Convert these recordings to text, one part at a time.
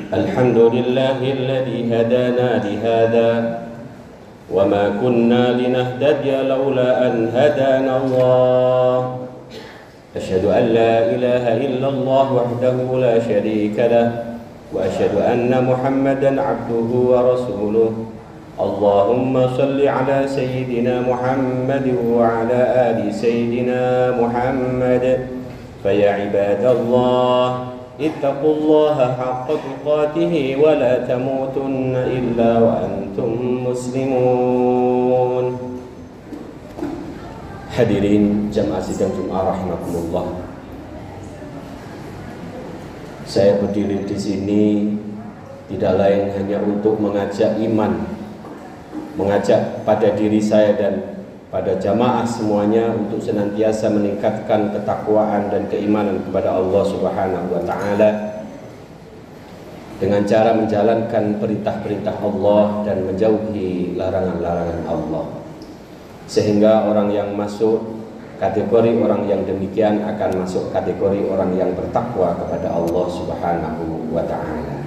الحمد لله الذي هدانا لهذا وما كنا لنهتدي لولا أن هدانا الله أشهد أن لا إله إلا الله وحده لا شريك له وأشهد أن محمدا عبده ورسوله اللهم صل على سيدنا محمد وعلى آل سيدنا محمد فيا عباد الله اتقوا الله حق تقاته ولا تموتن إلا وأنتم مسلمون. Hadirin jamaah sidang Jumat rahimakumullah. Saya berdiri di sini tidak lain hanya untuk mengajak iman, mengajak pada diri saya dan pada jamaah semuanya untuk senantiasa meningkatkan ketakwaan dan keimanan kepada Allah Subhanahu wa taala dengan cara menjalankan perintah-perintah Allah dan menjauhi larangan-larangan Allah. Sehingga orang yang masuk kategori orang yang demikian akan masuk kategori orang yang bertakwa kepada Allah Subhanahu wa taala.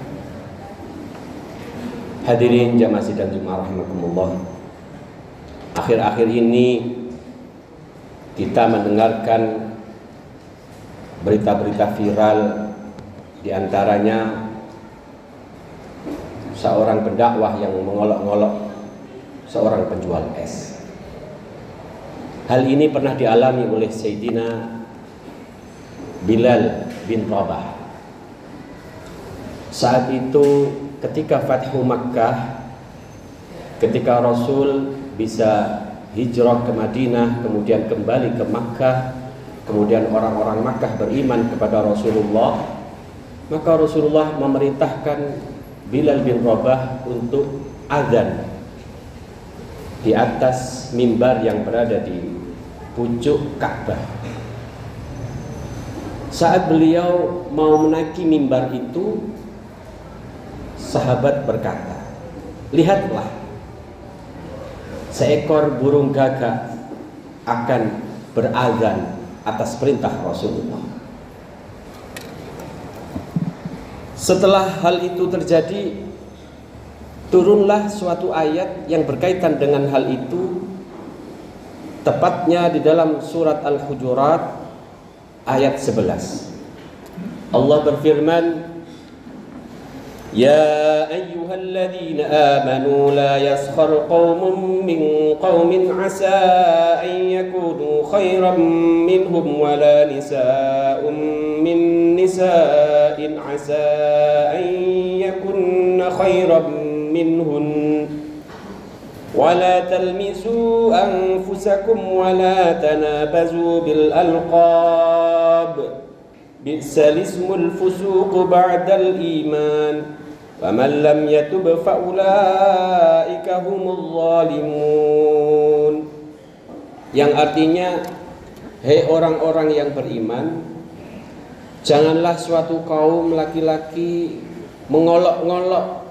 Hadirin jamaah sidang Jumat rahimakumullah. Akhir-akhir ini kita mendengarkan berita-berita viral, di antaranya seorang pendakwah yang mengolok-ngolok seorang penjual es. Hal ini pernah dialami oleh Sayyidina Bilal bin Rabah. Saat itu ketika Fathu Makkah, ketika Rasul bisa hijrah ke Madinah, kemudian kembali ke Makkah, kemudian orang-orang Makkah beriman kepada Rasulullah, maka Rasulullah memerintahkan Bilal bin Rabah untuk azan di atas mimbar yang berada di pucuk Ka'bah. Saat beliau mau menaiki mimbar itu, sahabat berkata, "Lihatlah, seekor burung gagak akan berazan atas perintah Rasulullah." Setelah hal itu terjadi, turunlah suatu ayat yang berkaitan dengan hal itu, tepatnya di dalam surat Al-Hujurat ayat 11. Allah berfirman, "Ya ayyuhalladzina amanu la yaskhar qaumun min qaumin asa an yakunu khairan minhum wa la nisa'un min nisa'in asa an yakunna khairan minhun wa la talmisu anfusakum wa la tanabazu bil alqab bi'sal ismul fusuq ba'dal iman wa man lam yatub fa ulaika humul zalimun." Yang artinya, hei orang-orang yang beriman, janganlah suatu kaum laki-laki mengolok-ngolok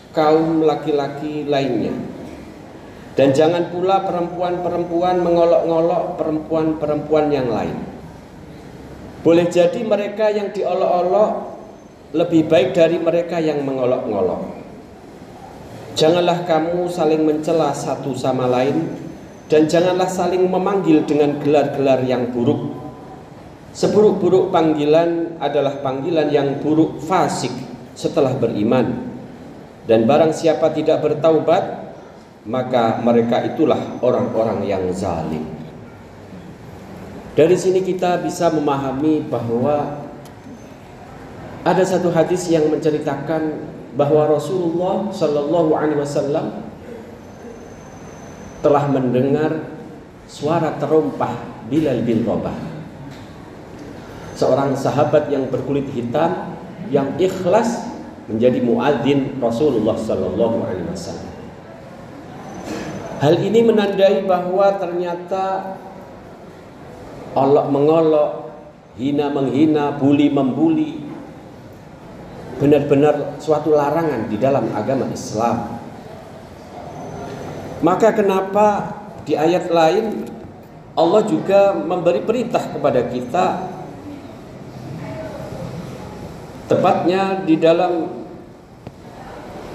kaum laki-laki lainnya, dan jangan pula perempuan-perempuan mengolok-ngolok perempuan-perempuan yang lain. Boleh jadi mereka yang diolok-olok lebih baik dari mereka yang mengolok-ngolok. Janganlah kamu saling mencela satu sama lain, dan janganlah saling memanggil dengan gelar-gelar yang buruk. Seburuk-buruk panggilan adalah panggilan yang buruk fasik setelah beriman. Dan barang siapa tidak bertaubat, maka mereka itulah orang-orang yang zalim. Dari sini kita bisa memahami bahwa ada satu hadis yang menceritakan bahwa Rasulullah Shallallahu Alaihi Wasallam telah mendengar suara terompah Bilal bin Rabah, seorang sahabat yang berkulit hitam yang ikhlas menjadi muadzin Rasulullah Shallallahu Alaihi Wasallam. Hal ini menandai bahwa ternyata olok mengolok, hina menghina, bully membuli benar-benar suatu larangan di dalam agama Islam. Maka kenapa di ayat lain Allah juga memberi perintah kepada kita, tepatnya di dalam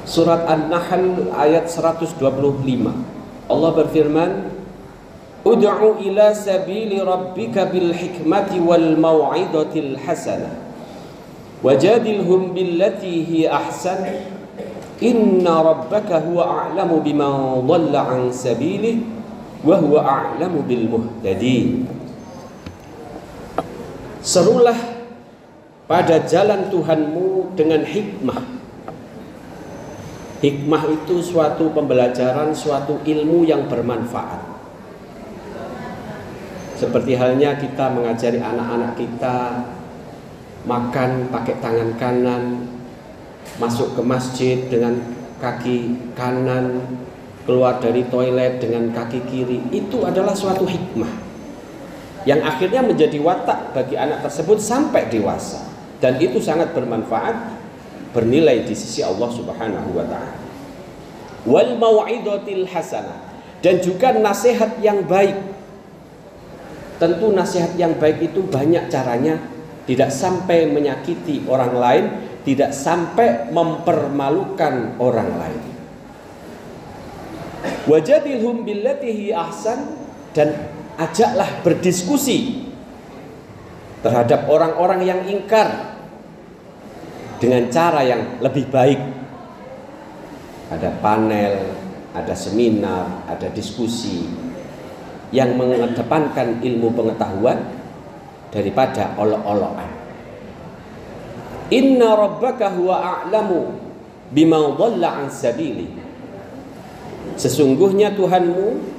Surat An-Nahl ayat 125. Allah berfirman, Ud'u ila sabili rabbika bil hikmati wal mau'izatil hasanah wajadilhum billati hi ahsan inna rabbaka huwa a'lamu biman dhalla an sabilihi wa huwa a'lamu bil muhtadin. Serulah pada jalan Tuhanmu dengan hikmah. Hikmah itu suatu pembelajaran, suatu ilmu yang bermanfaat. Seperti halnya kita mengajari anak-anak kita makan pakai tangan kanan, masuk ke masjid dengan kaki kanan, keluar dari toilet dengan kaki kiri. Itu adalah suatu hikmah yang akhirnya menjadi watak bagi anak tersebut sampai dewasa, dan itu sangat bermanfaat, bernilai di sisi Allah Subhanahu wa taala. Wal mau'izatil hasanah, dan juga nasihat yang baik. Tentu nasihat yang baik itu banyak caranya, tidak sampai menyakiti orang lain, tidak sampai mempermalukan orang lain. Wajadilhum billati hi ahsan, dan ajaklah berdiskusi terhadap orang-orang yang ingkar dengan cara yang lebih baik. Ada panel, ada seminar, ada diskusi yang mengedepankan ilmu pengetahuan daripada olok-olokan. Inna rabbaka huwa a'lamu bima dhalla an sabili. Sesungguhnya Tuhanmu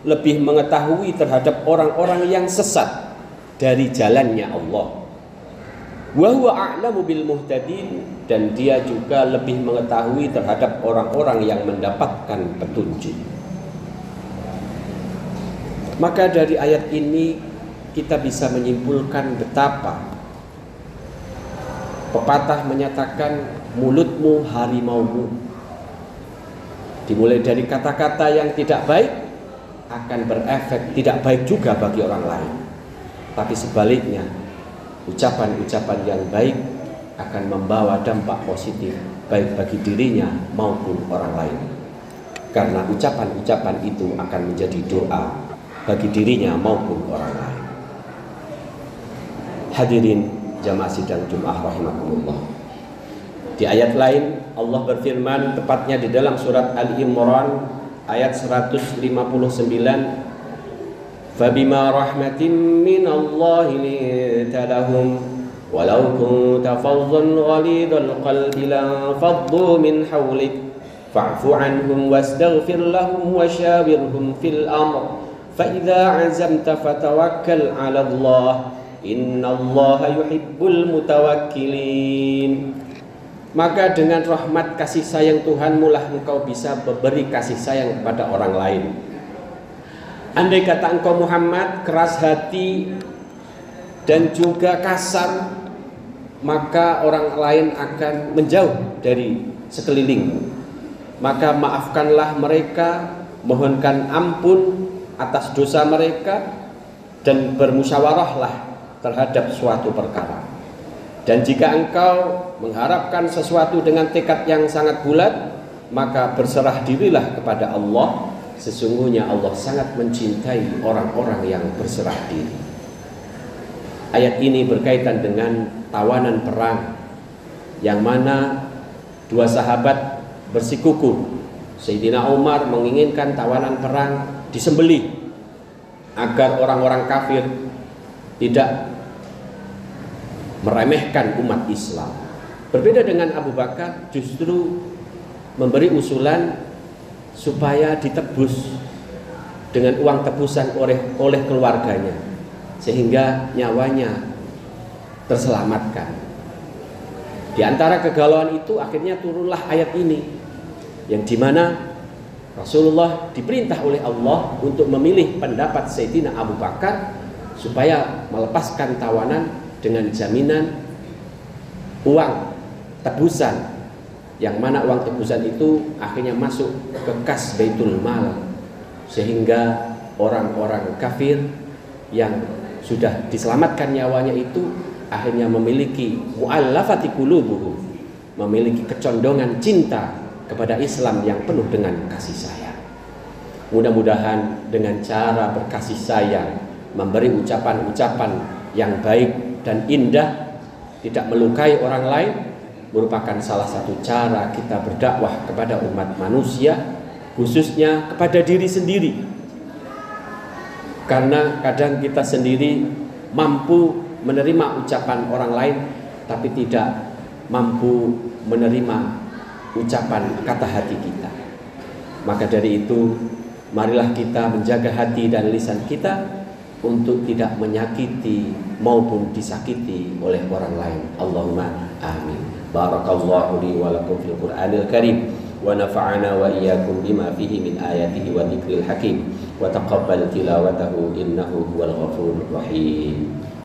lebih mengetahui terhadap orang-orang yang sesat dari jalannya Allah. Wa huwa a'lamu bil muhtadin, dan dia juga lebih mengetahui terhadap orang-orang yang mendapatkan petunjuk. Maka dari ayat ini kita bisa menyimpulkan betapa pepatah menyatakan mulutmu harimaumu. Dimulai dari kata-kata yang tidak baik akan berefek tidak baik juga bagi orang lain. Tapi sebaliknya, ucapan-ucapan yang baik akan membawa dampak positif baik bagi dirinya maupun orang lain. Karena ucapan-ucapan itu akan menjadi doa bagi dirinya maupun orang lain. Hadirin jamaah sidang Jumat rahimakumullah. Di ayat lain Allah berfirman, tepatnya di dalam surat Al-Imran ayat 159, Fabima rahmatin minallahi linta lahum walau kunta faddan ghalidhal qalbi lanfaddu min hawlik fa'fu anhum wastaghfir lahum washawirhum fil amr fa idza 'azamta fatawakkal 'ala Allah innallaha yuhibbul mutawakkilin. Maka dengan rahmat kasih sayang Tuhanmu lah engkau bisa memberi kasih sayang kepada orang lain. Andai kata engkau Muhammad keras hati dan juga kasar, maka orang lain akan menjauh dari sekelilingmu. Maka maafkanlah mereka, mohonkan ampun atas dosa mereka, dan bermusyawarahlah terhadap suatu perkara. Dan jika engkau mengharapkan sesuatu dengan tekad yang sangat bulat, maka berserah dirilah kepada Allah. Sesungguhnya Allah sangat mencintai orang-orang yang berserah diri. Ayat ini berkaitan dengan tawanan perang, yang mana dua sahabat bersikuku. Sayyidina Umar menginginkan tawanan perang disembelih agar orang-orang kafir tidak meremehkan umat Islam. Berbeda dengan Abu Bakar, justru memberi usulan supaya ditebus dengan uang tebusan oleh keluarganya, sehingga nyawanya terselamatkan. Di antara kegalauan itu akhirnya turunlah ayat ini, yang dimana Rasulullah diperintah oleh Allah untuk memilih pendapat Sayyidina Abu Bakar supaya melepaskan tawanan dengan jaminan uang tebusan, yang mana uang tebusan itu akhirnya masuk ke kas Baitul Mal, sehingga orang-orang kafir yang sudah diselamatkan nyawanya itu akhirnya memiliki mu'allafati qulubuhum, memiliki kecondongan cinta kepada Islam yang penuh dengan kasih sayang. Mudah-mudahan dengan cara berkasih sayang, memberi ucapan-ucapan yang baik dan indah, tidak melukai orang lain, merupakan salah satu cara kita berdakwah kepada umat manusia, khususnya kepada diri sendiri. Karena kadang kita sendiri mampu menerima ucapan orang lain, tapi tidak mampu menerima ucapan kata hati kita. Maka dari itu, marilah kita menjaga hati dan lisan kita untuk tidak menyakiti maupun disakiti oleh orang lain. Allahumma amin. Barakallahu li wa lakum fil Qur'anil Karim wa nafa'ana wa iyyakum bima fihi min ayatihi wa dzikril hakim wa taqabbal tilawatahu innahu huwal ghafurur rahim.